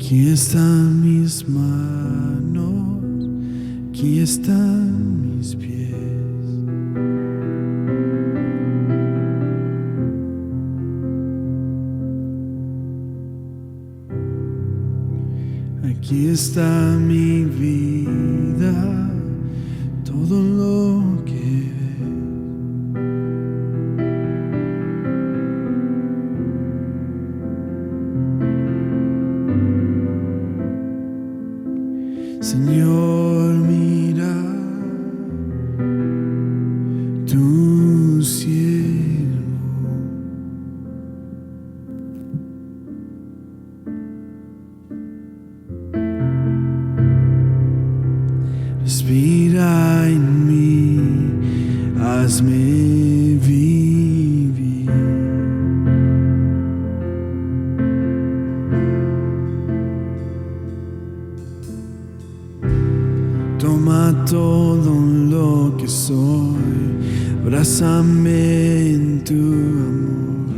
Aquí están mis manos, aquí están mis pies. Aquí está mi vida, todo lo que Señor, mira tu siervo. Respira en mí, hazme vivir. Toma todo lo que soy, abrázame en tu amor.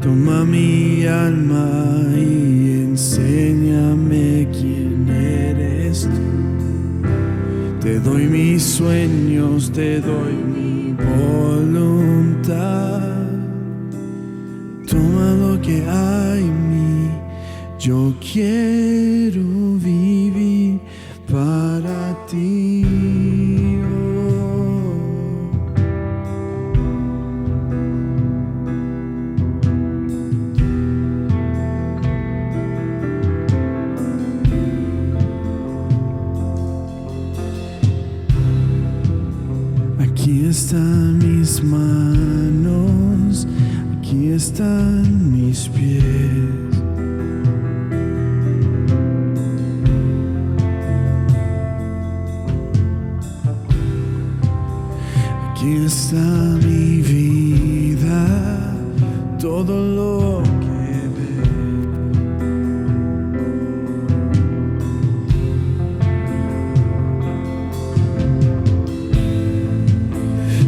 Toma mi alma y enséñame quién eres tú. Te doy mis sueños, te doy mi voluntad. Toma lo que hay en mí, yo quiero vivir para ti. Aquí están mis manos, aquí están mis pies. Aquí está mi vida, todo lo que veo.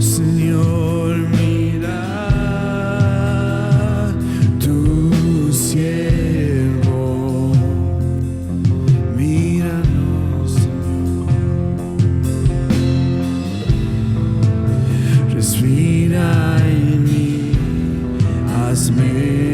Señor, mira tu siervo, míranos, Señor. Respira en mí, hazme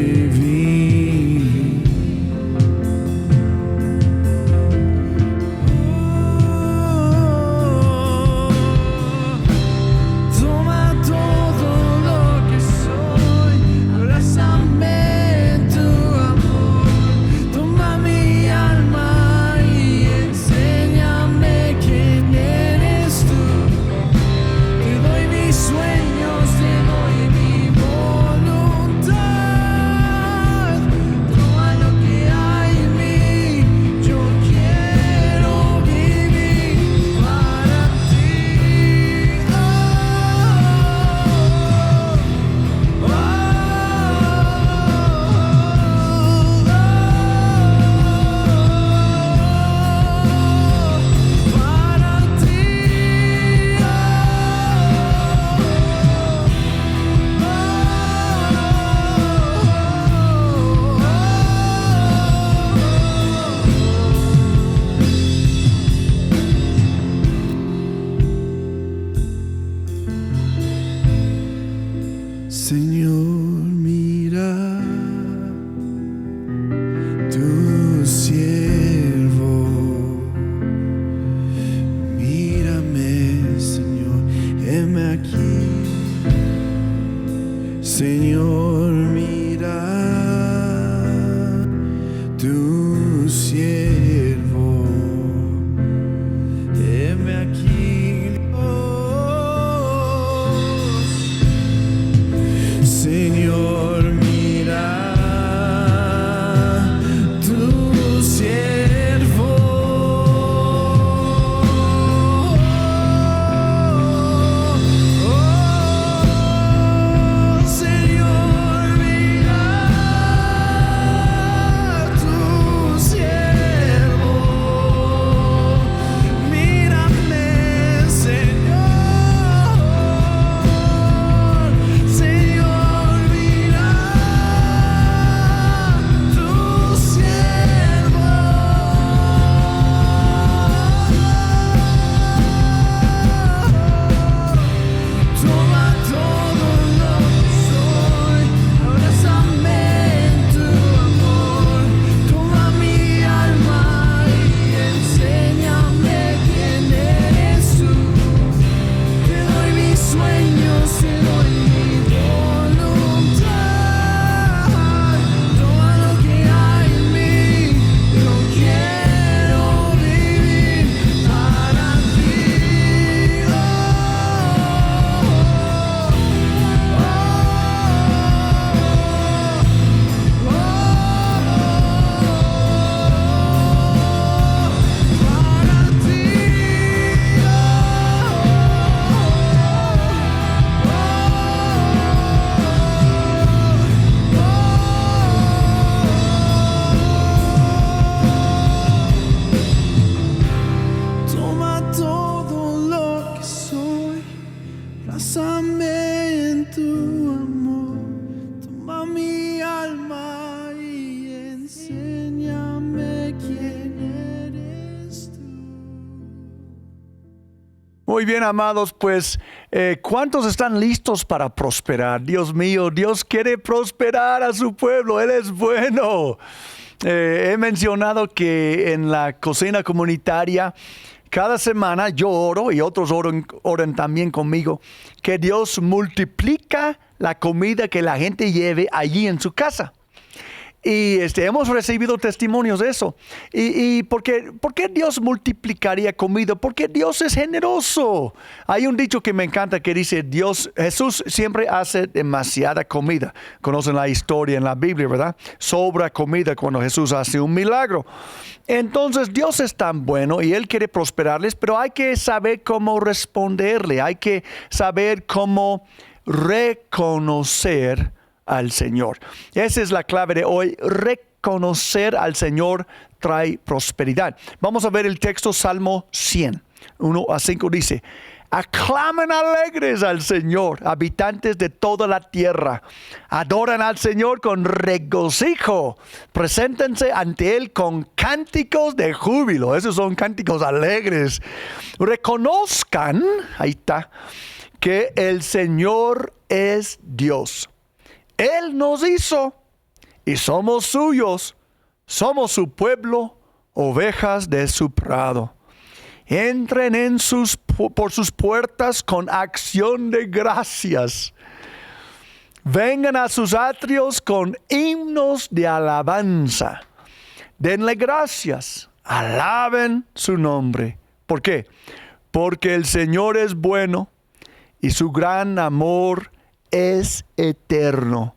Muy bien, amados, pues, ¿cuántos están listos para prosperar? Dios mío, Dios quiere prosperar a su pueblo, Él es bueno. He mencionado que en la cocina comunitaria, cada semana yo oro y otros oran también conmigo, que Dios multiplica la comida que la gente lleve allí en su casa. Y hemos recibido testimonios de eso. ¿Y por qué Dios multiplicaría comida? Porque Dios es generoso. Hay un dicho que me encanta que dice, Jesús siempre hace demasiada comida. Conocen la historia en la Biblia, ¿verdad? Sobra comida cuando Jesús hace un milagro. Entonces Dios es tan bueno y Él quiere prosperarles, pero hay que saber cómo responderle. Hay que saber cómo reconocer al Señor. Esa es la clave de hoy. Reconocer al Señor trae prosperidad. Vamos a ver el texto Salmo 100, 1-5 dice: aclamen alegres al Señor, habitantes de toda la tierra. Adoran al Señor con regocijo. Preséntense ante Él con cánticos de júbilo. Esos son cánticos alegres. Reconozcan, ahí está, que el Señor es Dios. Él nos hizo y somos suyos. Somos su pueblo, ovejas de su prado. Entren por sus puertas con acción de gracias. Vengan a sus atrios con himnos de alabanza. Denle gracias. Alaben su nombre. ¿Por qué? Porque el Señor es bueno y su gran amor es eterno.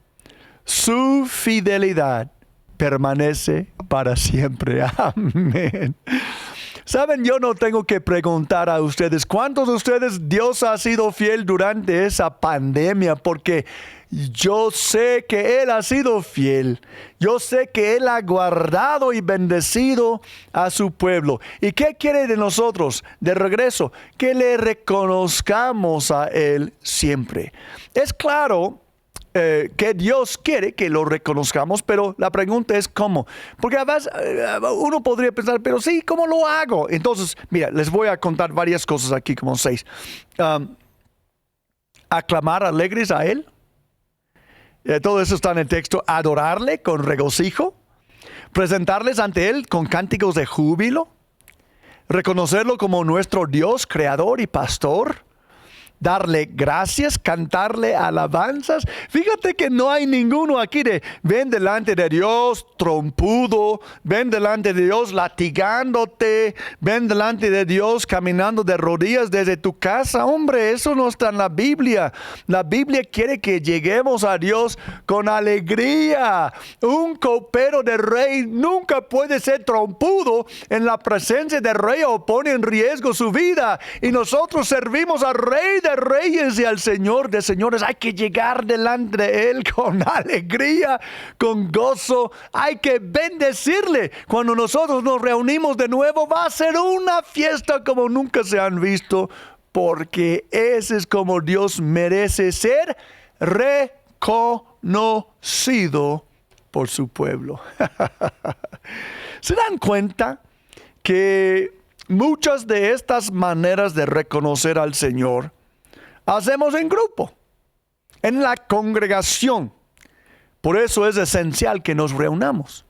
Su fidelidad permanece para siempre. Amén. Saben, yo no tengo que preguntar a ustedes, ¿cuántos de ustedes Dios ha sido fiel durante esa pandemia? Porque yo sé que Él ha sido fiel. Yo sé que Él ha guardado y bendecido a su pueblo. ¿Y qué quiere de nosotros? De regreso, que le reconozcamos a Él siempre. Es claro que Dios quiere que lo reconozcamos, pero la pregunta es ¿cómo? Porque a veces uno podría pensar, pero sí, ¿cómo lo hago? Entonces, mira, les voy a contar varias cosas aquí, como 6. Aclamar alegres a Él. Todo eso está en el texto. Adorarle con regocijo. Presentarles ante Él con cánticos de júbilo. Reconocerlo como nuestro Dios, creador y pastor. Darle gracias, cantarle alabanzas. Fíjate que no hay ninguno aquí de ven delante de Dios trompudo, ven delante de Dios latigándote, ven delante de Dios caminando de rodillas desde tu casa. Hombre, eso no está en la Biblia. La Biblia quiere que lleguemos a Dios con alegría. Un copero de rey nunca puede ser trompudo en la presencia del rey o pone en riesgo su vida. Y nosotros servimos al rey de reyes y al Señor de señores. Hay que llegar delante de Él con alegría, con gozo. Hay que bendecirle. Cuando nosotros nos reunimos de nuevo, va a ser una fiesta como nunca se han visto, porque ese es como Dios merece ser reconocido por su pueblo. ¿Se dan cuenta que muchas de estas maneras de reconocer al Señor hacemos en grupo, en la congregación? Por eso es esencial que nos reunamos.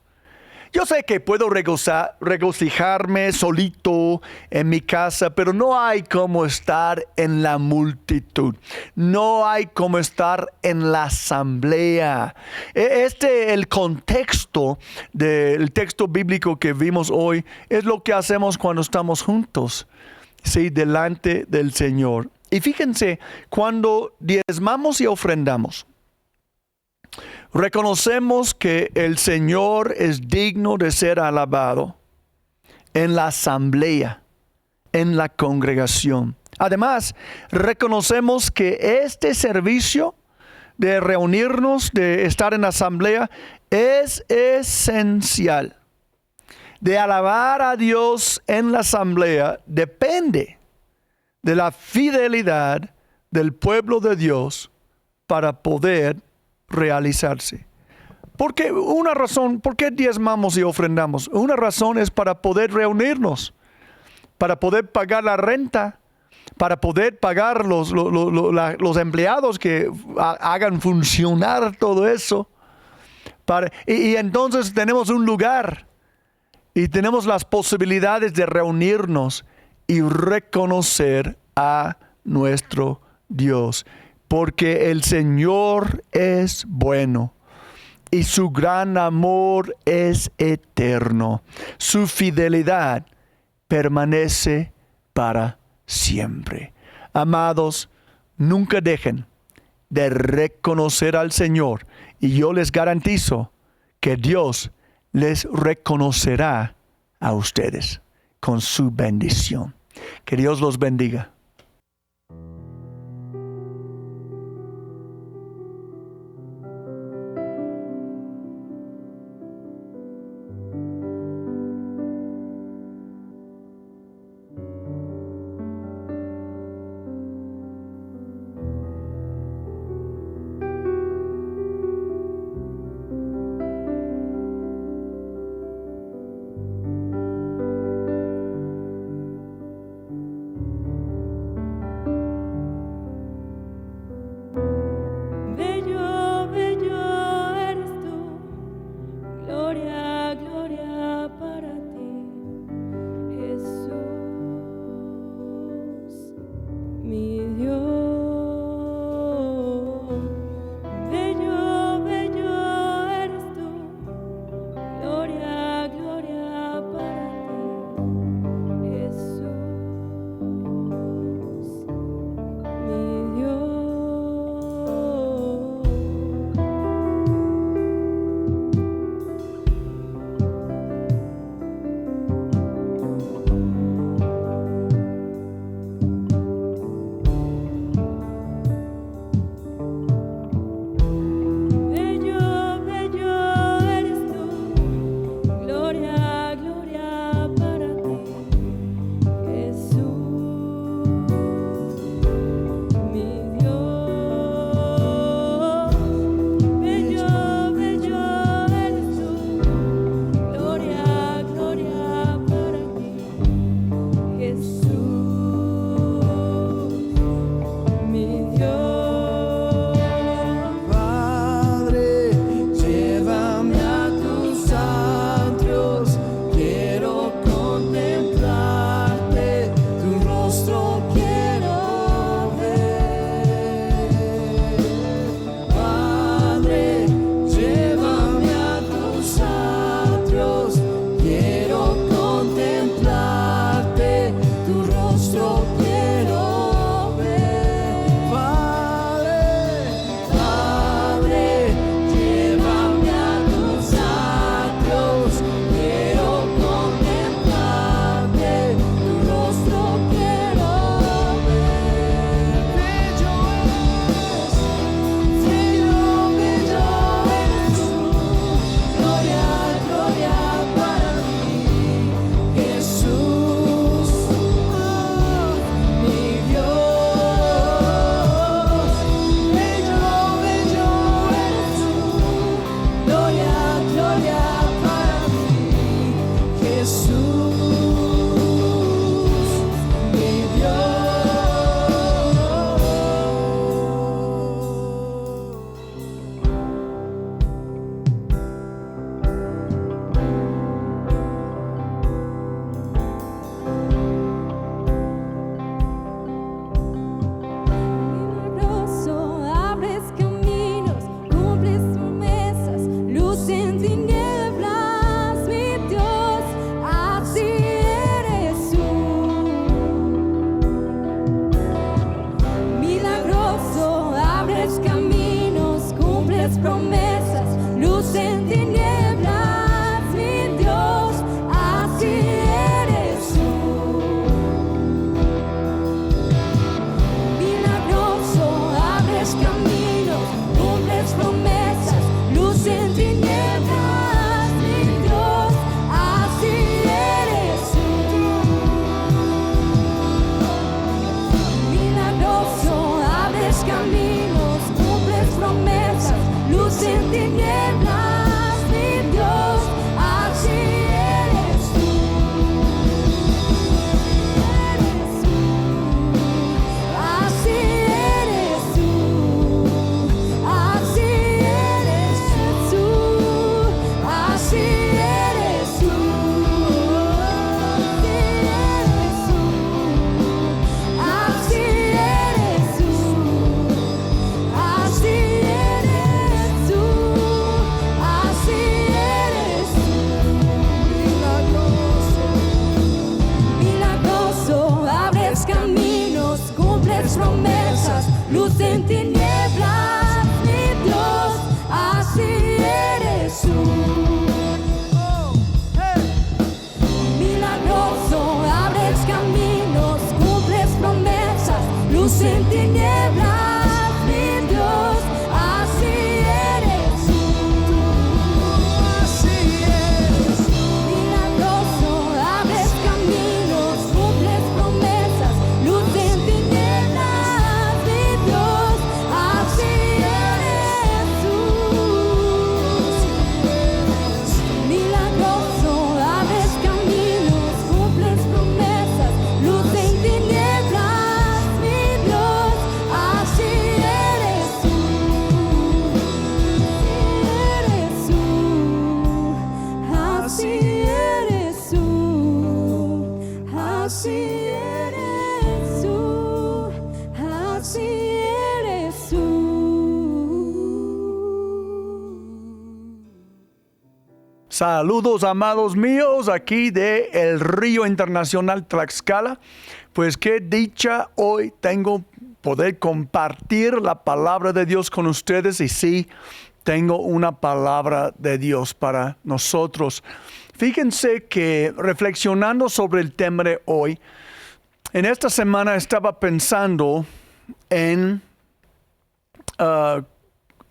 Yo sé que puedo regocijarme solito en mi casa, pero no hay como estar en la multitud. No hay como estar en la asamblea. El contexto del texto bíblico que vimos hoy es lo que hacemos cuando estamos juntos, sí, delante del Señor. Y fíjense, cuando diezmamos y ofrendamos, reconocemos que el Señor es digno de ser alabado en la asamblea, en la congregación. Además, reconocemos que este servicio de reunirnos, de estar en asamblea, es esencial. De alabar a Dios en la asamblea depende de la fidelidad del pueblo de Dios para poder realizarse. Porque una razón, ¿por qué diezmamos y ofrendamos? Una razón es para poder reunirnos, para poder pagar la renta, para poder pagar los empleados que hagan funcionar todo eso. Y entonces tenemos un lugar y tenemos las posibilidades de reunirnos y reconocer a nuestro Dios, porque el Señor es bueno y su gran amor es eterno. Su fidelidad permanece para siempre. Amados, nunca dejen de reconocer al Señor, y yo les garantizo que Dios les reconocerá a ustedes con su bendición. Que Dios los bendiga. promesas, luz en tinieblas, mi Dios, así eres tú. Milagroso, abres caminos, cumples promesas, luz en tinieblas, mi Dios, así eres tú. Así es. Milagroso, abres caminos, cumples promesas, luz en tinieblas, mi Dios, así eres tú. Milagroso, abres caminos, cumples promesas, luz en tinieblas, mi Dios, así eres tú. Así eres tú, así eres tú, así eres tú. Saludos, amados míos, aquí de El Río Internacional Tlaxcala. Pues qué dicha hoy tengo poder compartir la palabra de Dios con ustedes. Y sí, tengo una palabra de Dios para nosotros. Fíjense que reflexionando sobre el tema de hoy, en esta semana estaba pensando en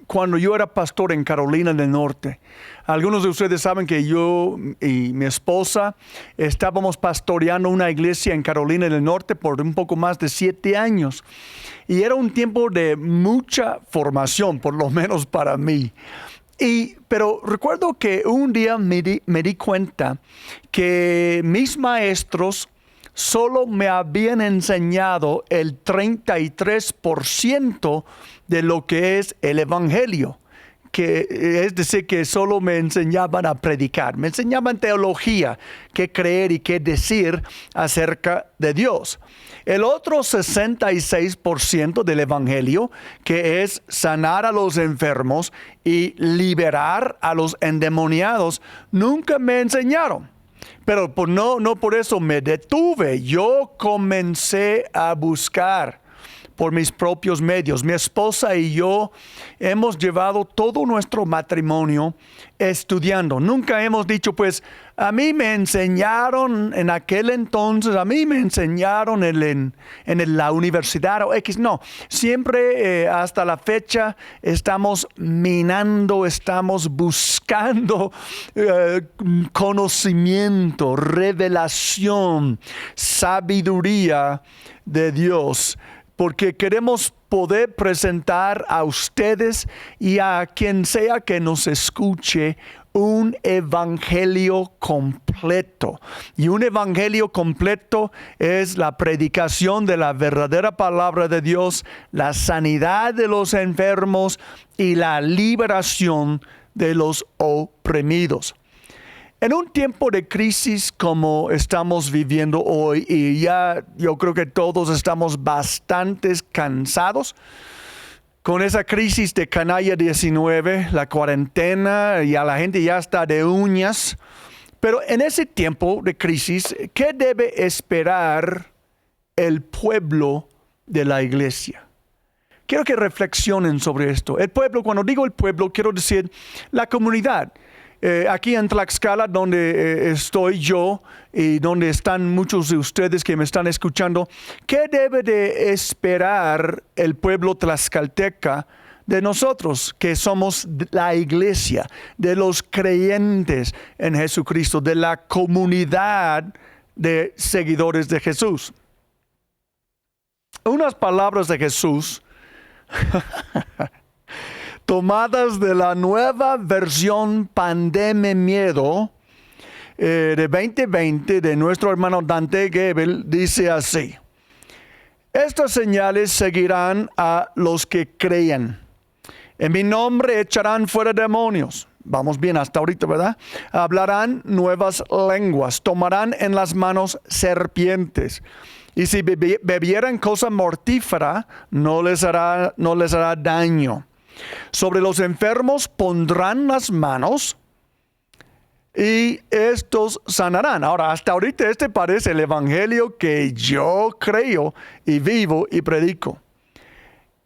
cuando yo era pastor en Carolina del Norte. Algunos de ustedes saben que yo y mi esposa estábamos pastoreando una iglesia en Carolina del Norte por un poco más de 7 años. Y era un tiempo de mucha formación, por lo menos para mí. Pero recuerdo que un día me di cuenta que mis maestros solo me habían enseñado el 33% de lo que es el Evangelio. Que es decir, que solo me enseñaban a predicar, me enseñaban teología, qué creer y qué decir acerca de Dios. El otro 66% del Evangelio, que es sanar a los enfermos y liberar a los endemoniados, nunca me enseñaron. Pero no por eso me detuve. Yo comencé a buscar por mis propios medios. Mi esposa y yo hemos llevado todo nuestro matrimonio estudiando. Nunca hemos dicho, pues, a mí me enseñaron en aquel entonces, a mí me enseñaron en la universidad o X. No, siempre hasta la fecha estamos minando, estamos buscando conocimiento, revelación, sabiduría de Dios. Porque queremos poder presentar a ustedes y a quien sea que nos escuche un evangelio completo. Y un evangelio completo es la predicación de la verdadera palabra de Dios, la sanidad de los enfermos y la liberación de los oprimidos. En un tiempo de crisis como estamos viviendo hoy, y ya yo creo que todos estamos bastante cansados con esa crisis de canalla 19, la cuarentena, y a la gente ya está de uñas. Pero en ese tiempo de crisis, ¿qué debe esperar el pueblo de la iglesia? Quiero que reflexionen sobre esto. El pueblo, cuando digo el pueblo, quiero decir la comunidad. Aquí en Tlaxcala, donde estoy yo y donde están muchos de ustedes que me están escuchando, ¿qué debe de esperar el pueblo tlaxcalteca de nosotros, que somos la iglesia, de los creyentes en Jesucristo, de la comunidad de seguidores de Jesús? Unas palabras de Jesús tomadas de la nueva versión Pandemia Miedo de 2020 de nuestro hermano Dante Gebel, dice así: estas señales seguirán a los que crean. En mi nombre echarán fuera demonios. Vamos bien hasta ahorita, ¿verdad? Hablarán nuevas lenguas, tomarán en las manos serpientes. Y si bebieran cosa mortífera, no les hará daño. Sobre los enfermos pondrán las manos y estos sanarán. Ahora, hasta ahorita este parece el evangelio que yo creo y vivo y predico.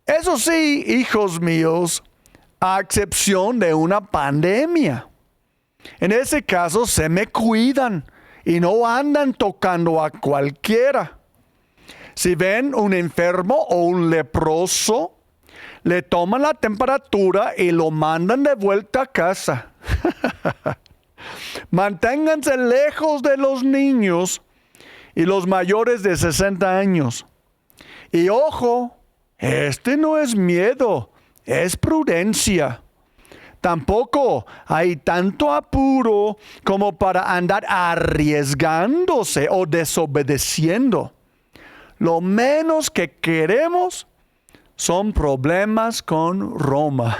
Eso sí, hijos míos, a excepción de una pandemia. En ese caso se me cuidan y no andan tocando a cualquiera. Si ven un enfermo o un leproso, le toman la temperatura y lo mandan de vuelta a casa. Manténganse lejos de los niños y los mayores de 60 años. Y ojo, este no es miedo, es prudencia. Tampoco hay tanto apuro como para andar arriesgándose o desobedeciendo. Lo menos que queremos son problemas con Roma.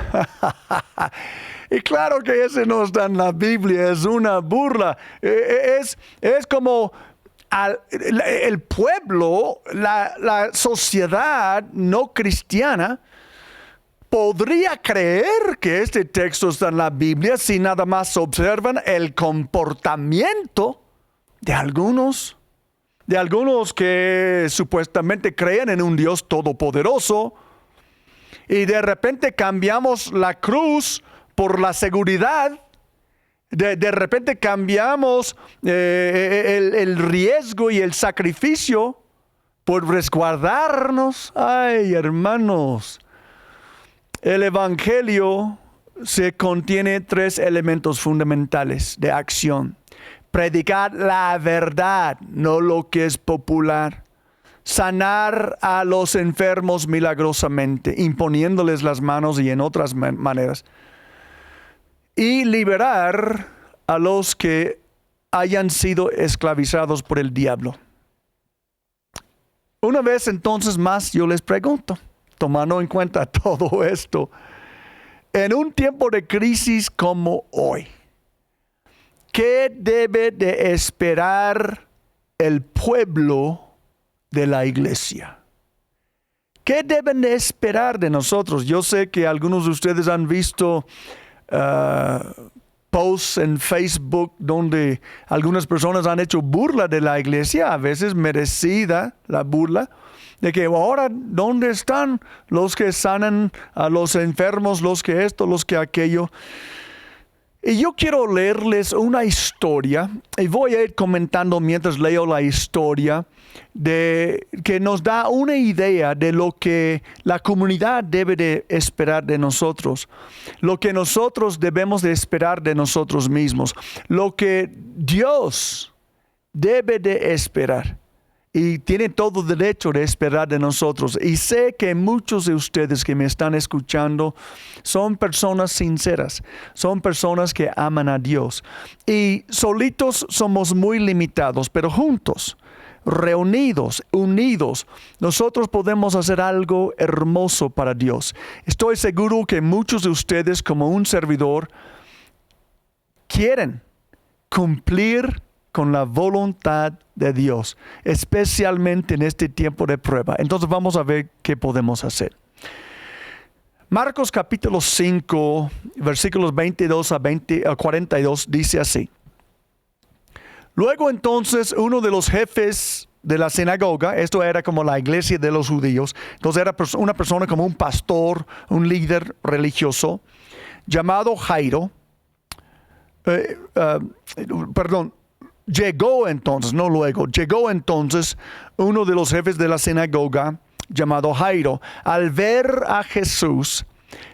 Y claro que ese no está en la Biblia, es una burla. Es como el pueblo, la sociedad no cristiana, podría creer que este texto está en la Biblia si nada más observan el comportamiento de algunos que supuestamente creen en un Dios todopoderoso, y de repente cambiamos la cruz por la seguridad. De repente cambiamos el riesgo y el sacrificio por resguardarnos. Ay, hermanos, el evangelio se contiene 3 elementos fundamentales de acción. Predicar la verdad, no lo que es popular. Sanar a los enfermos milagrosamente, imponiéndoles las manos y en otras maneras. Y liberar a los que hayan sido esclavizados por el diablo. Una vez entonces más yo les pregunto, tomando en cuenta todo esto, en un tiempo de crisis como hoy, ¿qué debe de esperar el pueblo de la iglesia? ¿Qué deben de esperar de nosotros? Yo sé que algunos de ustedes han visto posts en Facebook donde algunas personas han hecho burla de la iglesia, a veces merecida la burla, de que ahora, ¿dónde están los que sanan a los enfermos, los que esto, los que aquello? Y yo quiero leerles una historia, y voy a ir comentando mientras leo la historia, que nos da una idea de lo que la comunidad debe de esperar de nosotros, lo que nosotros debemos de esperar de nosotros mismos, lo que Dios debe de esperar. Y tiene todo derecho de esperar de nosotros. Y sé que muchos de ustedes que me están escuchando son personas sinceras. Son personas que aman a Dios. Y solitos somos muy limitados, pero juntos, reunidos, unidos, nosotros podemos hacer algo hermoso para Dios. Estoy seguro que muchos de ustedes, como un servidor, quieren cumplir con la voluntad de Dios, especialmente en este tiempo de prueba. Entonces vamos a ver qué podemos hacer. Marcos capítulo 5, versículos 22 a 42 dice así. Luego entonces uno de los jefes de la sinagoga, esto era como la iglesia de los judíos, entonces era una persona como un pastor, un líder religioso, llamado Jairo, llegó entonces uno de los jefes de la sinagoga, llamado Jairo. Al ver a Jesús,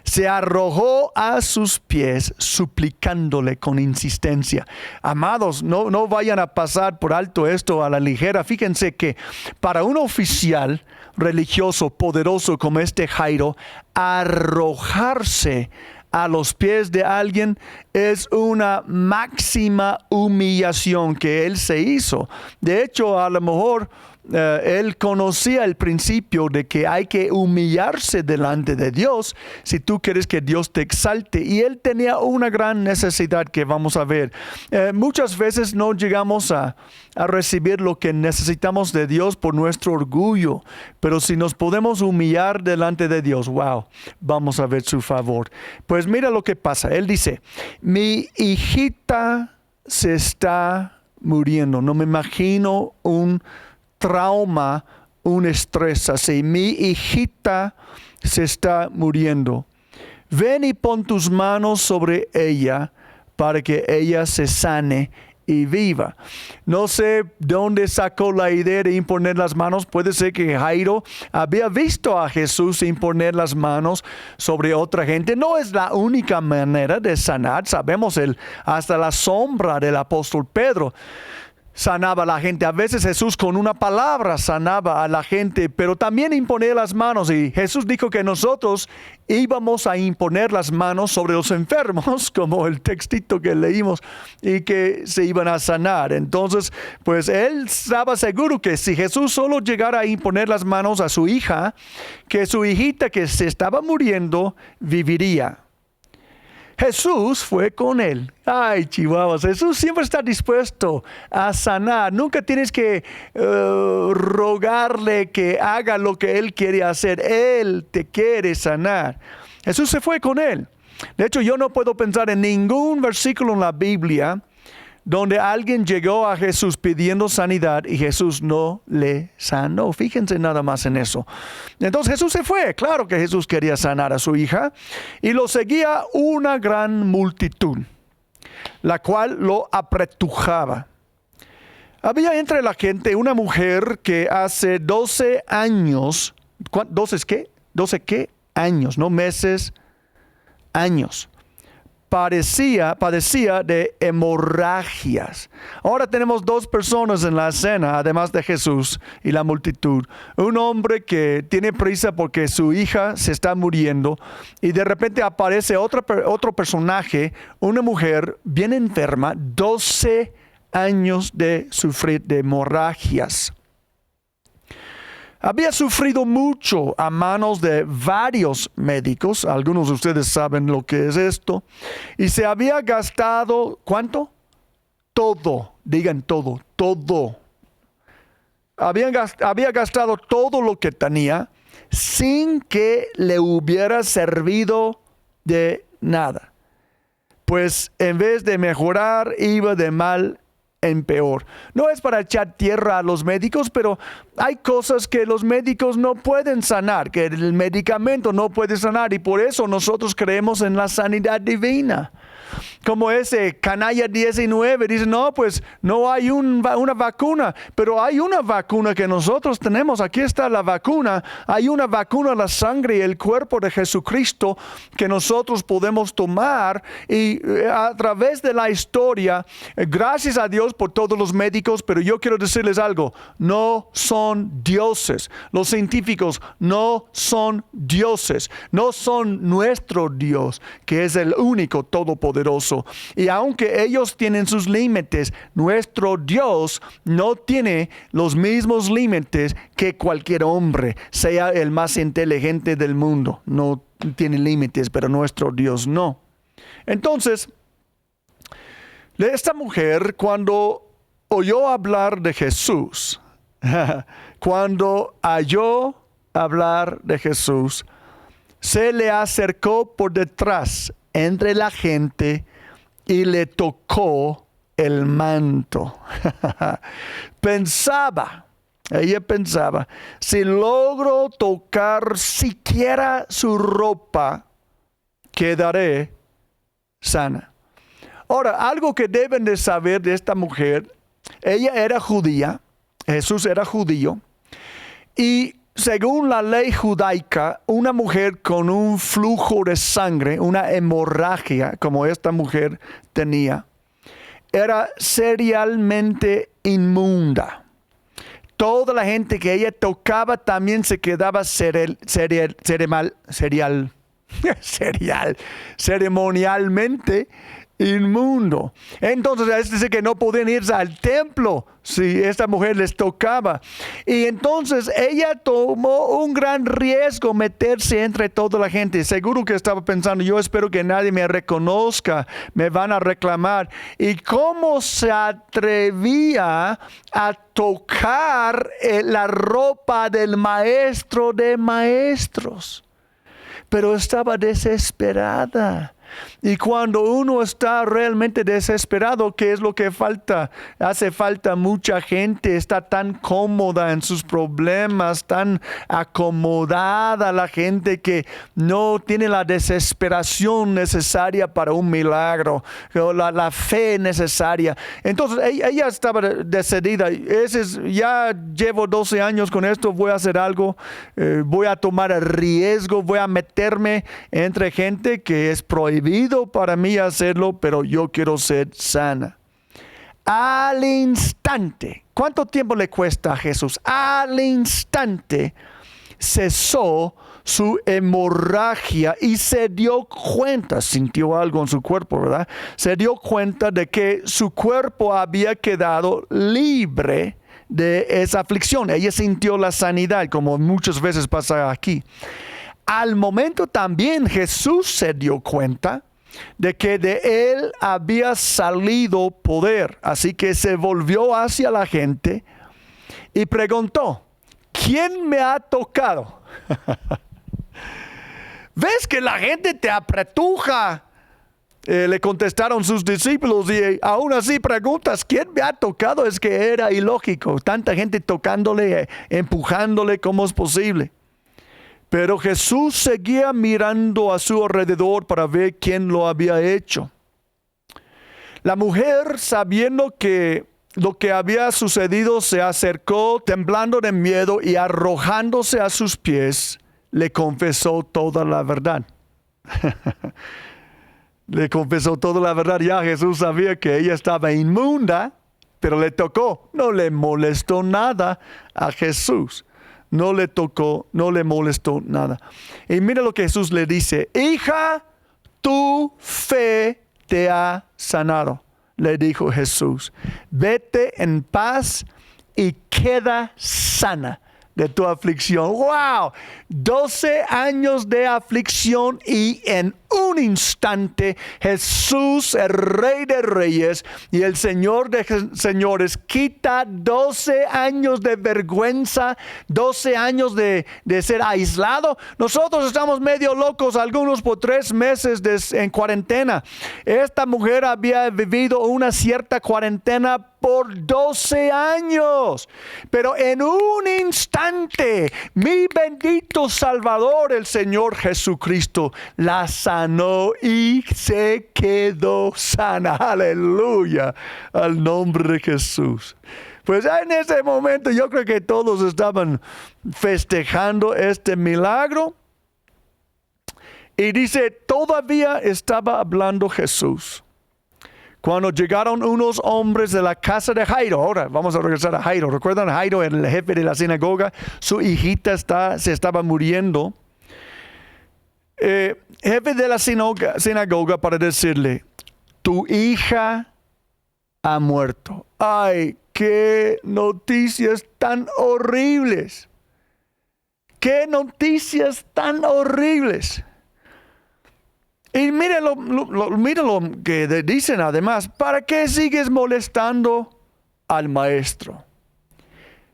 se arrojó a sus pies, suplicándole con insistencia. Amados, no vayan a pasar por alto esto a la ligera. Fíjense que para un oficial religioso poderoso como este Jairo, arrojarse a los pies de alguien es una máxima humillación que él se hizo. De hecho, a lo mejor él conocía el principio de que hay que humillarse delante de Dios si tú quieres que Dios te exalte. Y él tenía una gran necesidad que vamos a ver. Muchas veces no llegamos a recibir lo que necesitamos de Dios por nuestro orgullo. Pero si nos podemos humillar delante de Dios, wow, vamos a ver su favor. Pues mira lo que pasa. Él dice, mi hijita se está muriendo. No me imagino un trauma, un estrés así. Mi hijita se está muriendo. Ven y pon tus manos sobre ella para que ella se sane y viva. No sé dónde sacó la idea de imponer las manos. Puede ser que Jairo había visto a Jesús imponer las manos sobre otra gente. No es la única manera de sanar. Sabemos hasta la sombra del apóstol Pedro sanaba a la gente. A veces Jesús con una palabra sanaba a la gente, pero también imponía las manos. Y Jesús dijo que nosotros íbamos a imponer las manos sobre los enfermos, como el textito que leímos, y que se iban a sanar. Entonces, pues él estaba seguro que si Jesús solo llegara a imponer las manos a su hija, que su hijita que se estaba muriendo viviría. Jesús fue con él. Ay, chihuahuas, Jesús siempre está dispuesto a sanar. Nunca tienes que rogarle que haga lo que Él quiere hacer. Él te quiere sanar. Jesús se fue con él. De hecho, yo no puedo pensar en ningún versículo en la Biblia donde alguien llegó a Jesús pidiendo sanidad y Jesús no le sanó. Fíjense nada más en eso. Entonces Jesús se fue. Claro que Jesús quería sanar a su hija y lo seguía una gran multitud, la cual lo apretujaba. Había entre la gente una mujer que hace 12 años, ¿12 qué? 12 qué? Años, no meses, años. Padecía de hemorragias. Ahora tenemos dos personas en la escena, además de Jesús y la multitud. Un hombre que tiene prisa porque su hija se está muriendo y de repente aparece otro personaje, una mujer bien enferma, 12 años de sufrir de hemorragias. Había sufrido mucho a manos de varios médicos. Algunos de ustedes saben lo que es esto. Y se había gastado, ¿cuánto? Todo. Digan todo. Todo. Había gastado todo lo que tenía sin que le hubiera servido de nada. Pues en vez de mejorar, iba de mal en peor. No es para echar tierra a los médicos, pero hay cosas que los médicos no pueden sanar, que el medicamento no puede sanar, y por eso nosotros creemos en la sanidad divina. Como ese canalla 19 dice, no, pues no hay una vacuna, pero hay una vacuna que nosotros tenemos. Aquí está la vacuna. Hay una vacuna, la sangre y el cuerpo de Jesucristo que nosotros podemos tomar, y a través de la historia, gracias a Dios por todos los médicos, pero yo quiero decirles algo, no son dioses. Los científicos no son dioses, no son nuestro Dios, que es el único todopoderoso. Y aunque ellos tienen sus límites, nuestro Dios no tiene los mismos límites que cualquier hombre, sea el más inteligente del mundo. No tiene límites, pero nuestro Dios no. Entonces, esta mujer, cuando oyó hablar de Jesús, cuando oyó hablar de Jesús, se le acercó por detrás entre la gente y le tocó el manto. Ella pensaba, si logro tocar siquiera su ropa, quedaré sana. Ahora, algo que deben de saber de esta mujer, ella era judía, Jesús era judío, y según la ley judaica, una mujer con un flujo de sangre, una hemorragia como esta mujer tenía, era serialmente inmunda. Toda la gente que ella tocaba también se quedaba ceremonialmente inmundo. Entonces es decir que no podían irse al templo si esta mujer les tocaba. Y entonces ella tomó un gran riesgo meterse entre toda la gente. Seguro que estaba pensando, yo espero que nadie me reconozca, me van a reclamar. ¿Y cómo se atrevía a tocar la ropa del maestro de maestros? Pero estaba desesperada. Y cuando uno está realmente desesperado, ¿qué es lo que falta? Hace falta mucha gente, está tan cómoda en sus problemas, tan acomodada la gente que no tiene la desesperación necesaria para un milagro, la fe necesaria. Entonces ella estaba decidida, ya llevo 12 años con esto, voy a hacer algo, voy a tomar el riesgo, voy a meterme entre gente que es prohibido para mí hacerlo, pero yo quiero ser sana. Al instante, ¿cuánto tiempo le cuesta a Jesús? Al instante cesó su hemorragia y se dio cuenta, sintió algo en su cuerpo, ¿verdad? Se dio cuenta de que su cuerpo había quedado libre de esa aflicción. Ella sintió la sanidad, como muchas veces pasa aquí. Al momento también Jesús se dio cuenta de que de él había salido poder. Así que se volvió hacia la gente y preguntó, ¿quién me ha tocado? ¿Ves que la gente te apretuja? Le contestaron sus discípulos y aún así preguntas, ¿quién me ha tocado? Es que era ilógico, tanta gente tocándole, empujándole, ¿cómo es posible? Pero Jesús seguía mirando a su alrededor para ver quién lo había hecho. La mujer, sabiendo que lo que había sucedido, se acercó temblando de miedo y arrojándose a sus pies, le confesó toda la verdad. Le confesó toda la verdad. Ya Jesús sabía que ella estaba inmunda, pero le tocó. No le molestó nada a Jesús. No le tocó, no le molestó nada. Y mira lo que Jesús le dice. Hija, tu fe te ha sanado. Le dijo Jesús. Vete en paz y queda sana de tu aflicción. ¡Wow! 12 años de aflicción y en un instante Jesús, el Rey de Reyes y el Señor de Señores, quita 12 años de vergüenza, 12 años de ser aislado. Nosotros estamos medio locos, algunos por 3 meses en cuarentena. Esta mujer había vivido una cierta cuarentena por 12 años. Pero en un instante, mi bendito Salvador, el Señor Jesucristo, la sanó y se quedó sana. Aleluya, al nombre de Jesús. Pues en ese momento yo creo que todos estaban festejando este milagro. Y dice, todavía estaba hablando Jesús cuando llegaron unos hombres de la casa de Jairo. Ahora vamos a regresar a Jairo. ¿Recuerdan a Jairo, el jefe de la sinagoga? Su hijita se estaba muriendo. Jefe de la sinagoga para decirle, tu hija ha muerto. Ay, qué noticias tan horribles. Qué noticias tan horribles. Y míralo que dicen además, ¿para qué sigues molestando al maestro?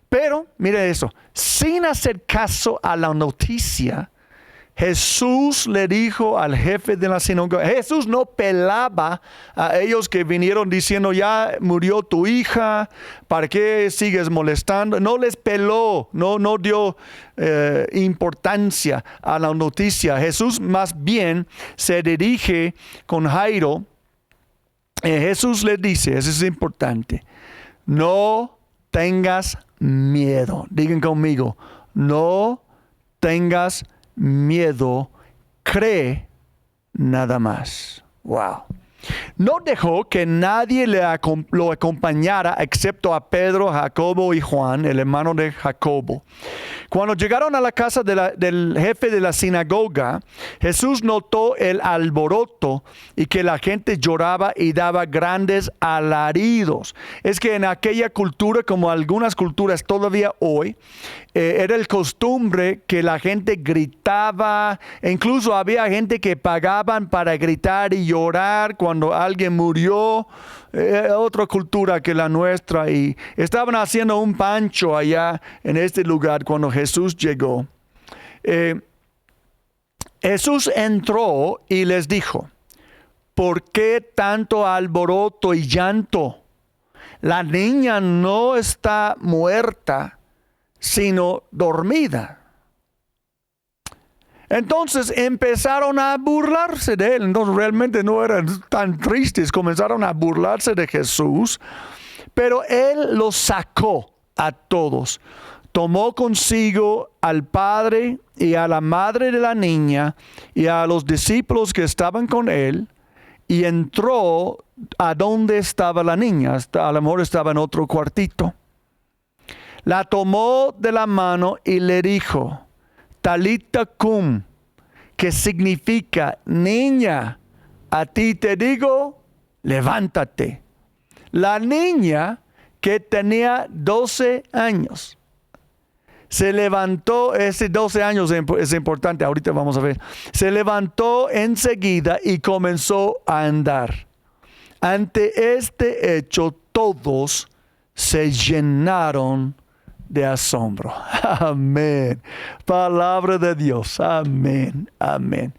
Pero, mire eso, sin hacer caso a la noticia, Jesús le dijo al jefe de la sinagoga, Jesús no pelaba a ellos que vinieron diciendo, ya murió tu hija, ¿para qué sigues molestando? No les peló, no dio importancia a la noticia. Jesús más bien se dirige con Jairo. Jesús le dice, eso es importante, no tengas miedo. Digan conmigo, no tengas miedo, cree nada más. Wow. No dejó que nadie lo acompañara excepto a Pedro, Jacobo y Juan, el hermano de Jacobo. Cuando llegaron a la casa del jefe de la sinagoga, Jesús notó el alboroto y que la gente lloraba y daba grandes alaridos. Es que en aquella cultura, como algunas culturas todavía hoy, era el costumbre que la gente gritaba, e incluso había gente que pagaban para gritar y llorar cuando alguien murió. Otra cultura que la nuestra, y estaban haciendo un pancho allá en este lugar cuando Jesús llegó. Jesús entró y les dijo, ¿por qué tanto alboroto y llanto? La niña no está muerta, sino dormida. Entonces empezaron a burlarse de él. Entonces realmente no eran tan tristes. Comenzaron a burlarse de Jesús. Pero él los sacó a todos. Tomó consigo al padre y a la madre de la niña y a los discípulos que estaban con él. Y entró a donde estaba la niña. A lo mejor estaba en otro cuartito. La tomó de la mano y le dijo: Talita cum, que significa: niña, a ti te digo, levántate. La niña, que tenía 12 años, se levantó. Ese 12 años es importante, ahorita vamos a ver. Se levantó enseguida y comenzó a andar. Ante este hecho, todos se llenaron de asombro. Amén. Palabra de Dios. Amén. Amén.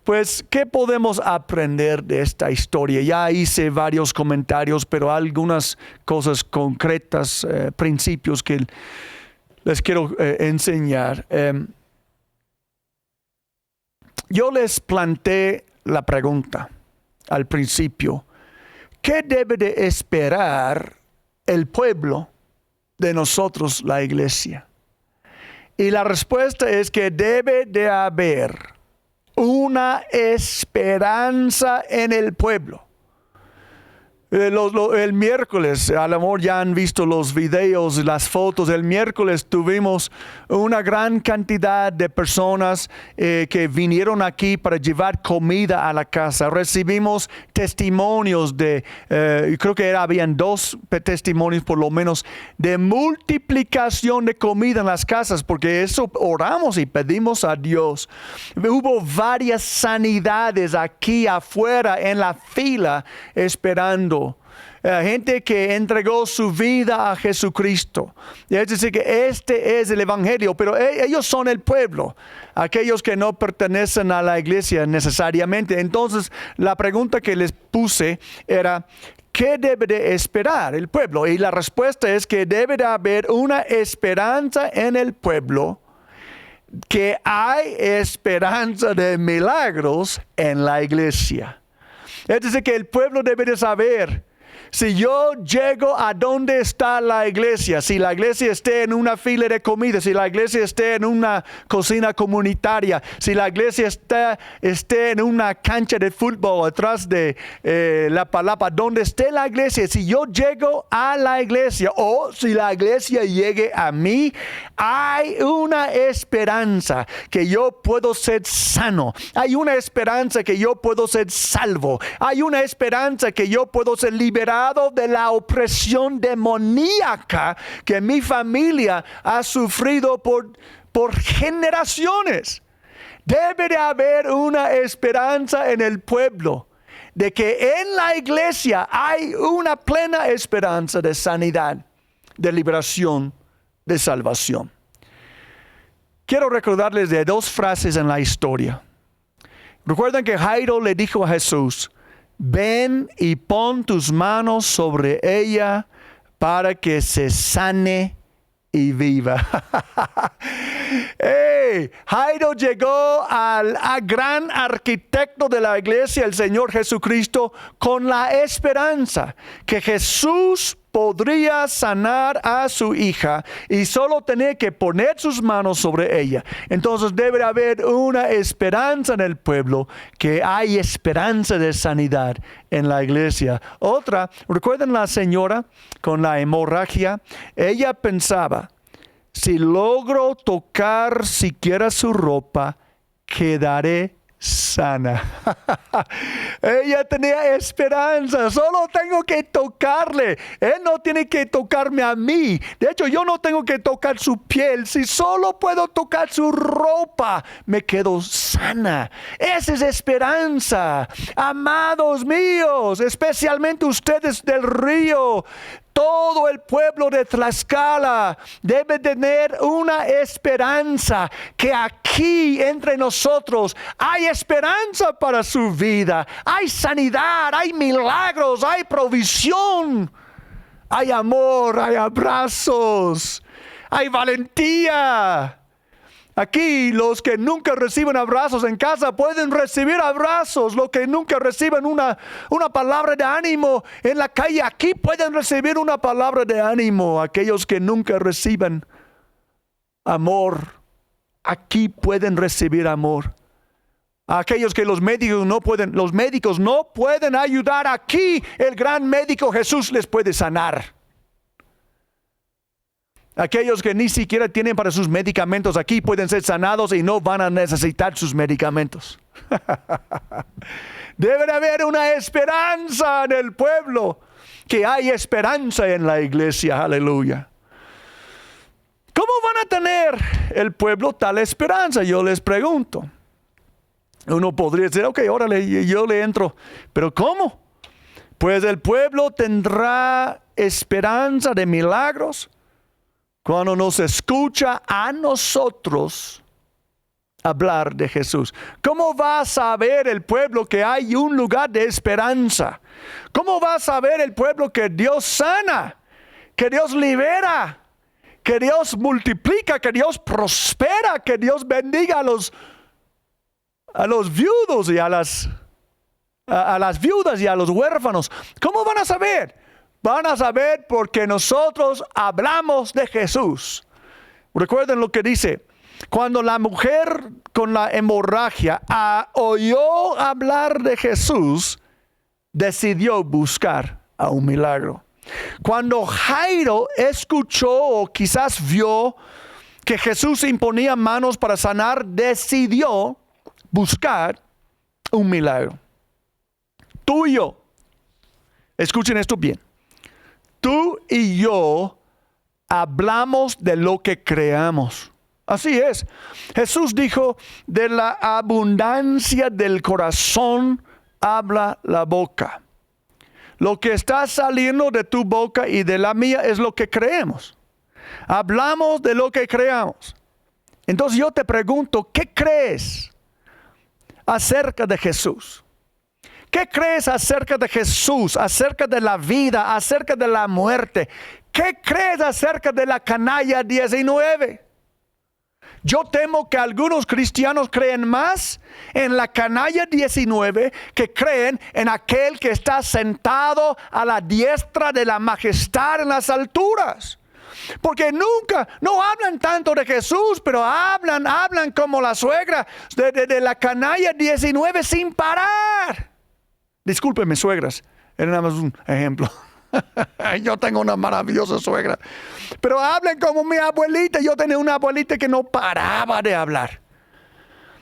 Pues, ¿qué podemos aprender de esta historia? Ya hice varios comentarios, pero algunas cosas concretas, principios que les quiero enseñar. Yo les planteé la pregunta al principio: ¿qué debe de esperar el pueblo de nosotros, la iglesia? Y la respuesta es que debe de haber una esperanza en el pueblo. El miércoles, a lo mejor ya han visto los videos, las fotos. El miércoles tuvimos una gran cantidad de personas que vinieron aquí para llevar comida a la casa. Recibimos testimonios creo que habían 2 testimonios por lo menos, de multiplicación de comida en las casas, porque eso oramos y pedimos a Dios. Hubo varias sanidades aquí afuera en la fila esperando. Gente que entregó su vida a Jesucristo. Es decir, que este es el evangelio, pero ellos son el pueblo, aquellos que no pertenecen a la iglesia necesariamente. Entonces, la pregunta que les puse era: ¿qué debe de esperar el pueblo? Y la respuesta es que debe de haber una esperanza en el pueblo, que hay esperanza de milagros en la iglesia. Es decir, que el pueblo debe de saber: si yo llego a donde está la iglesia, si la iglesia esté en una fila de comida, si la iglesia esté en una cocina comunitaria, si la iglesia esté en una cancha de fútbol atrás de la palapa, donde esté la iglesia, si yo llego a la iglesia o si la iglesia llegue a mí, hay una esperanza que yo puedo ser sano. Hay una esperanza que yo puedo ser salvo. Hay una esperanza que yo puedo ser liberado de la opresión demoníaca que mi familia ha sufrido por generaciones. Debe de haber una esperanza en el pueblo de que en la iglesia hay una plena esperanza de sanidad, de liberación, de salvación. Quiero recordarles de 2 frases en la historia. Recuerdan que Jairo le dijo a Jesús: ven y pon tus manos sobre ella para que se sane y viva. Jairo llegó al gran arquitecto de la iglesia, el Señor Jesucristo, con la esperanza que Jesús podría sanar a su hija y solo tenía que poner sus manos sobre ella. Entonces debe haber una esperanza en el pueblo, que hay esperanza de sanidad en la iglesia. Otra, ¿recuerdan la señora con la hemorragia? Ella pensaba: si logro tocar siquiera su ropa, quedaré sana. Ella tenía esperanza. Solo tengo que tocarle. Él no tiene que tocarme a mí. De hecho, yo no tengo que tocar su piel. Si solo puedo tocar su ropa, me quedo sana. Esa es esperanza. Amados míos, especialmente ustedes del Río, todo el pueblo de Tlaxcala debe tener una esperanza, que aquí entre nosotros hay esperanza para su vida. Hay sanidad, hay milagros, hay provisión, hay amor, hay abrazos, hay valentía. Aquí los que nunca reciben abrazos en casa pueden recibir abrazos. Los que nunca reciben una palabra de ánimo en la calle, aquí pueden recibir una palabra de ánimo. Aquellos que nunca reciben amor, aquí pueden recibir amor. Aquellos que los médicos no pueden ayudar, aquí el gran médico Jesús les puede sanar. Aquellos que ni siquiera tienen para sus medicamentos, aquí pueden ser sanados y no van a necesitar sus medicamentos. Debe de haber una esperanza en el pueblo, que hay esperanza en la iglesia, aleluya. ¿Cómo van a tener el pueblo tal esperanza? Yo les pregunto. Uno podría decir, ok, órale, yo le entro. ¿Pero cómo? Pues el pueblo tendrá esperanza de milagros cuando nos escucha a nosotros hablar de Jesús. ¿Cómo va a saber el pueblo que hay un lugar de esperanza? ¿Cómo va a saber el pueblo que Dios sana, que Dios libera, que Dios multiplica, que Dios prospera, que Dios bendiga a los viudos y a las viudas y a los huérfanos? ¿Cómo van a saber? Van a saber porque nosotros hablamos de Jesús. Recuerden lo que dice. Cuando la mujer con la hemorragia oyó hablar de Jesús, decidió buscar a un milagro. Cuando Jairo escuchó o quizás vio que Jesús imponía manos para sanar, decidió buscar un milagro. Tú y yo, escuchen esto bien. Tú y yo hablamos de lo que creamos. Así es. Jesús dijo, de la abundancia del corazón habla la boca. Lo que está saliendo de tu boca y de la mía es lo que creemos. Hablamos de lo que creamos. Entonces yo te pregunto, ¿qué crees acerca de Jesús? ¿Qué crees acerca de Jesús, acerca de la vida, acerca de la muerte? ¿Qué crees acerca de la canalla 19? Yo temo que algunos cristianos creen más en la canalla 19 que creen en aquel que está sentado a la diestra de la majestad en las alturas. Porque no hablan tanto de Jesús, pero hablan como la suegra de la canalla 19 sin parar. Discúlpenme, suegras, era nada más un ejemplo. Yo tengo una maravillosa suegra. Pero hablen como mi abuelita. Yo tenía una abuelita que no paraba de hablar.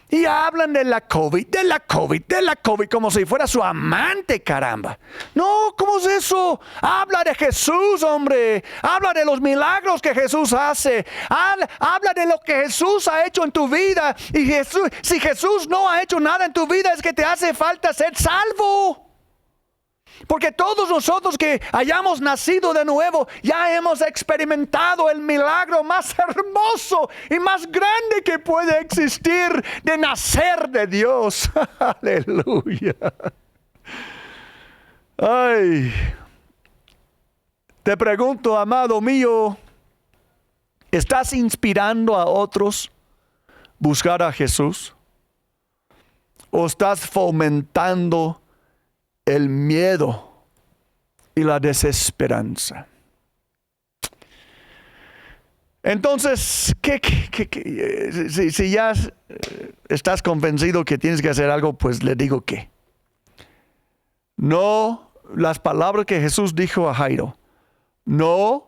Y hablan de la COVID, como si fuera su amante, caramba. No, ¿cómo es eso? Habla de Jesús, hombre. Habla de los milagros que Jesús hace. Habla de lo que Jesús ha hecho en tu vida. Y si Jesús no ha hecho nada en tu vida, es que te hace falta ser salvo. Porque todos nosotros que hayamos nacido de nuevo, ya hemos experimentado el milagro más hermoso y más grande que puede existir de nacer de Dios. Aleluya. Ay, te pregunto, amado mío, ¿estás inspirando a otros buscar a Jesús? ¿O estás fomentando el miedo y la desesperanza? Entonces, si ya estás convencido que tienes que hacer algo, pues le digo que no, las palabras que Jesús dijo a Jairo, no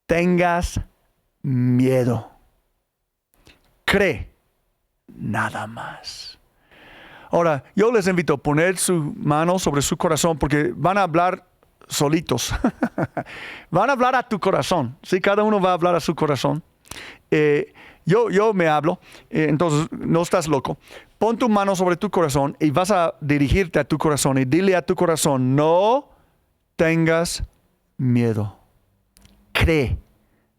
tengas miedo, cree nada más. Ahora, yo les invito a poner su mano sobre su corazón porque van a hablar solitos. Van a hablar a tu corazón. ¿Sí? Cada uno va a hablar a su corazón. Yo me hablo, entonces no estás loco. Pon tu mano sobre tu corazón y vas a dirigirte a tu corazón y dile a tu corazón, no tengas miedo. Cree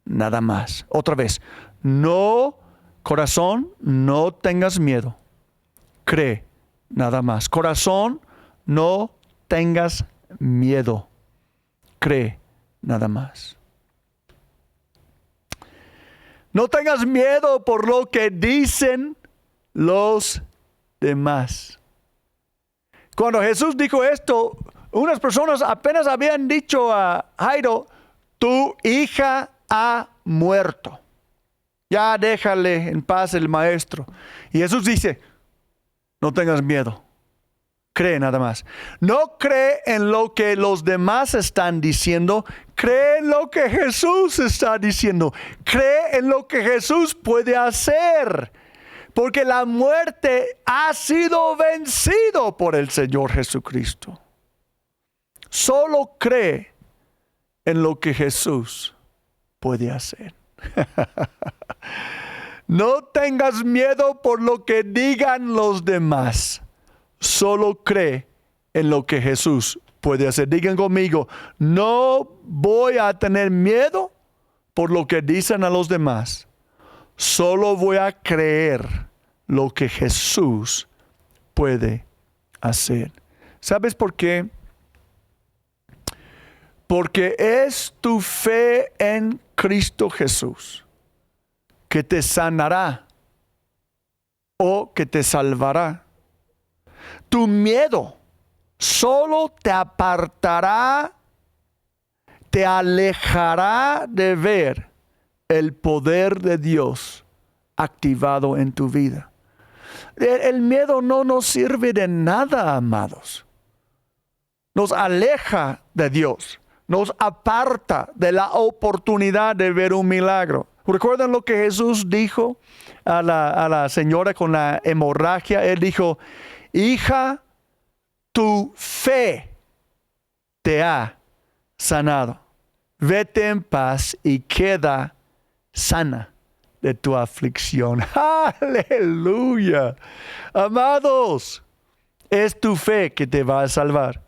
nada más. Otra vez, no, corazón, no tengas miedo. Cree nada más. Corazón, no tengas miedo. Cree nada más. No tengas miedo por lo que dicen los demás. Cuando Jesús dijo esto, unas personas apenas habían dicho a Jairo, tu hija ha muerto. Ya déjale en paz el maestro. Y Jesús dice, no tengas miedo. Cree nada más. No cree en lo que los demás están diciendo. Cree en lo que Jesús está diciendo. Cree en lo que Jesús puede hacer. Porque la muerte ha sido vencido por el Señor Jesucristo. Solo cree en lo que Jesús puede hacer. No tengas miedo por lo que digan los demás. Solo cree en lo que Jesús puede hacer. Digan conmigo, no voy a tener miedo por lo que dicen a los demás. Solo voy a creer lo que Jesús puede hacer. ¿Sabes por qué? Porque es tu fe en Cristo Jesús que te sanará o que te salvará. Tu miedo solo te apartará, te alejará de ver el poder de Dios activado en tu vida. El miedo no nos sirve de nada, amados. Nos aleja de Dios. Nos aparta de la oportunidad de ver un milagro. ¿Recuerdan lo que Jesús dijo a la señora con la hemorragia? Él dijo, hija, tu fe te ha sanado. Vete en paz y queda sana de tu aflicción. ¡Aleluya! Amados, es tu fe que te va a salvar.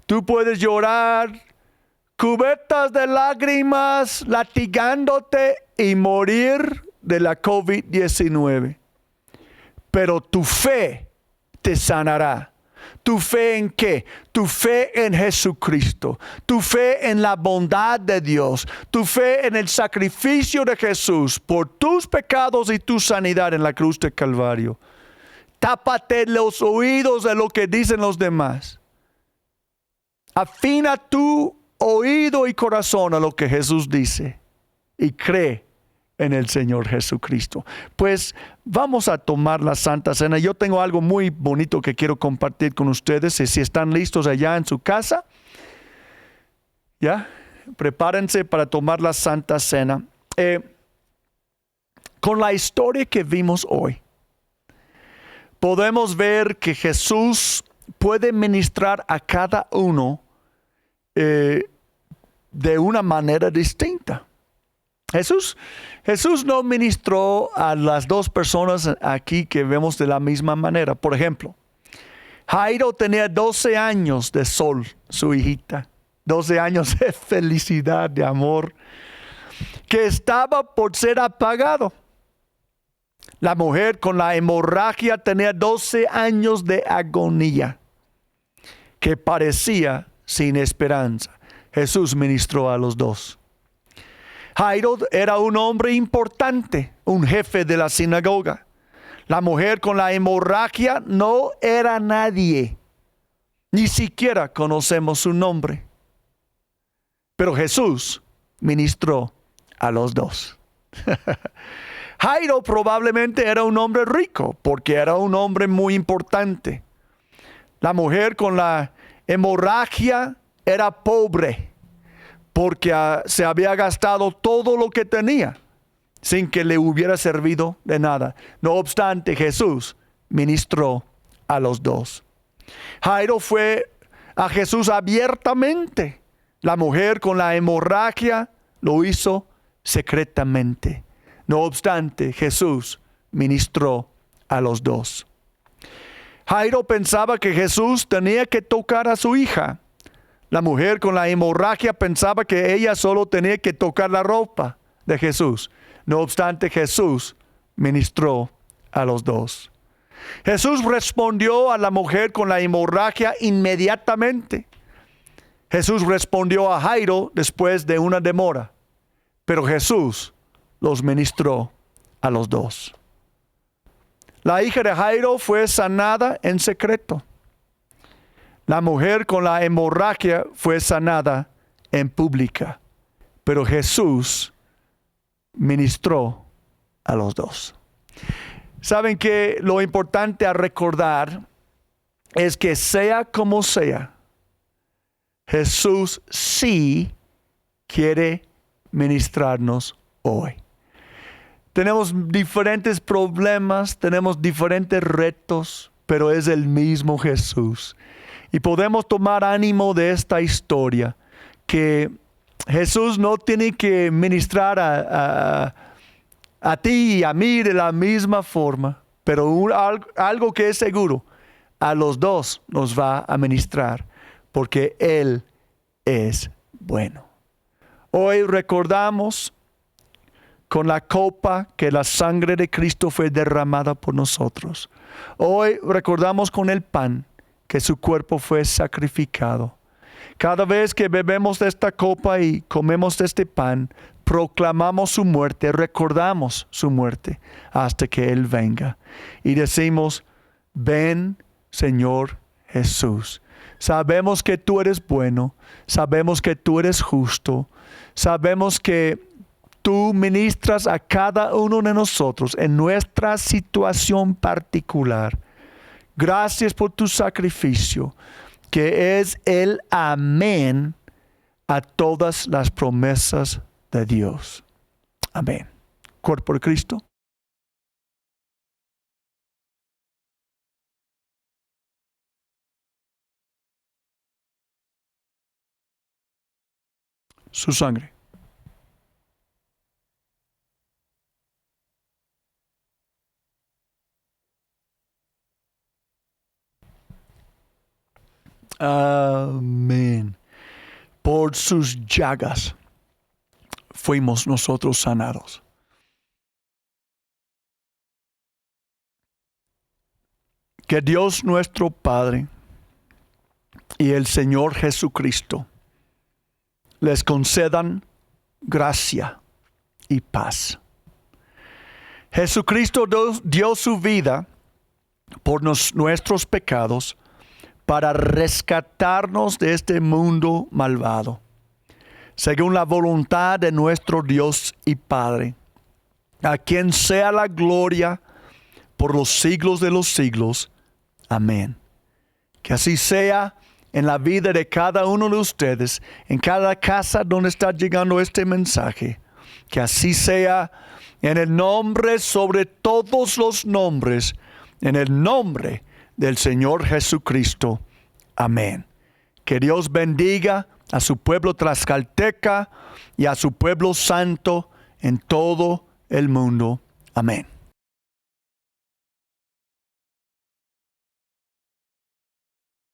Tú puedes llorar, cubetas de lágrimas, latigándote y morir de la COVID-19. Pero tu fe te sanará. ¿Tu fe en qué? Tu fe en Jesucristo. Tu fe en la bondad de Dios. Tu fe en el sacrificio de Jesús por tus pecados y tu sanidad en la cruz de Calvario. Tápate los oídos de lo que dicen los demás. Afina tu oído y corazón a lo que Jesús dice y cree en el Señor Jesucristo. Pues vamos a tomar la Santa Cena. Yo tengo algo muy bonito que quiero compartir con ustedes. Y si están listos allá en su casa, ya, prepárense para tomar la Santa Cena. Con la historia que vimos hoy, podemos ver que Jesús puede ministrar a cada uno de una manera distinta. Jesús no ministró a las dos personas aquí que vemos de la misma manera. Por ejemplo, Jairo tenía 12 años de sol, su hijita. 12 años de felicidad, de amor, que estaba por ser apagado. La mujer con la hemorragia tenía 12 años de agonía, que parecía sin esperanza. Jesús ministró a los dos. Jairo era un hombre importante, un jefe de la sinagoga. La mujer con la hemorragia no era nadie. Ni siquiera conocemos su nombre. Pero Jesús ministró a los dos. Jairo probablemente era un hombre rico, porque era un hombre muy importante. La mujer con la hemorragia era pobre, porque se había gastado todo lo que tenía, sin que le hubiera servido de nada. No obstante, Jesús ministró a los dos. Jairo fue a Jesús abiertamente. La mujer con la hemorragia lo hizo secretamente. No obstante, Jesús ministró a los dos. Jairo pensaba que Jesús tenía que tocar a su hija. La mujer con la hemorragia pensaba que ella solo tenía que tocar la ropa de Jesús. No obstante, Jesús ministró a los dos. Jesús respondió a la mujer con la hemorragia inmediatamente. Jesús respondió a Jairo después de una demora, pero Jesús los ministró a los dos. La hija de Jairo fue sanada en secreto. La mujer con la hemorragia fue sanada en pública, pero Jesús ministró a los dos. Saben que lo importante a recordar es que sea como sea, Jesús sí quiere ministrarnos hoy. Tenemos diferentes problemas, tenemos diferentes retos, pero es el mismo Jesús. Y podemos tomar ánimo de esta historia, que Jesús no tiene que ministrar a ti y a mí de la misma forma, pero algo que es seguro, a los dos nos va a ministrar, porque Él es bueno. Hoy recordamos con la copa que la sangre de Cristo fue derramada por nosotros. Hoy recordamos con el pan que su cuerpo fue sacrificado. Cada vez que bebemos de esta copa y comemos de este pan, proclamamos su muerte, recordamos su muerte hasta que Él venga. Y decimos, ven, Señor Jesús. Sabemos que tú eres bueno, sabemos que tú eres justo, sabemos que tú ministras a cada uno de nosotros en nuestra situación particular. Gracias por tu sacrificio, que es el amén a todas las promesas de Dios. Amén. Cuerpo de Cristo. Su sangre. Amén. Por sus llagas fuimos nosotros sanados. Que Dios nuestro Padre y el Señor Jesucristo les concedan gracia y paz. Jesucristo dio su vida por nuestros pecados para rescatarnos de este mundo malvado, según la voluntad de nuestro Dios y Padre, a quien sea la gloria por los siglos de los siglos. Amén. Que así sea en la vida de cada uno de ustedes, en cada casa donde está llegando este mensaje. Que así sea en el nombre sobre todos los nombres, en el nombre del Señor Jesucristo. Amén. Que Dios bendiga a su pueblo tlaxcalteca y a su pueblo santo en todo el mundo. Amén.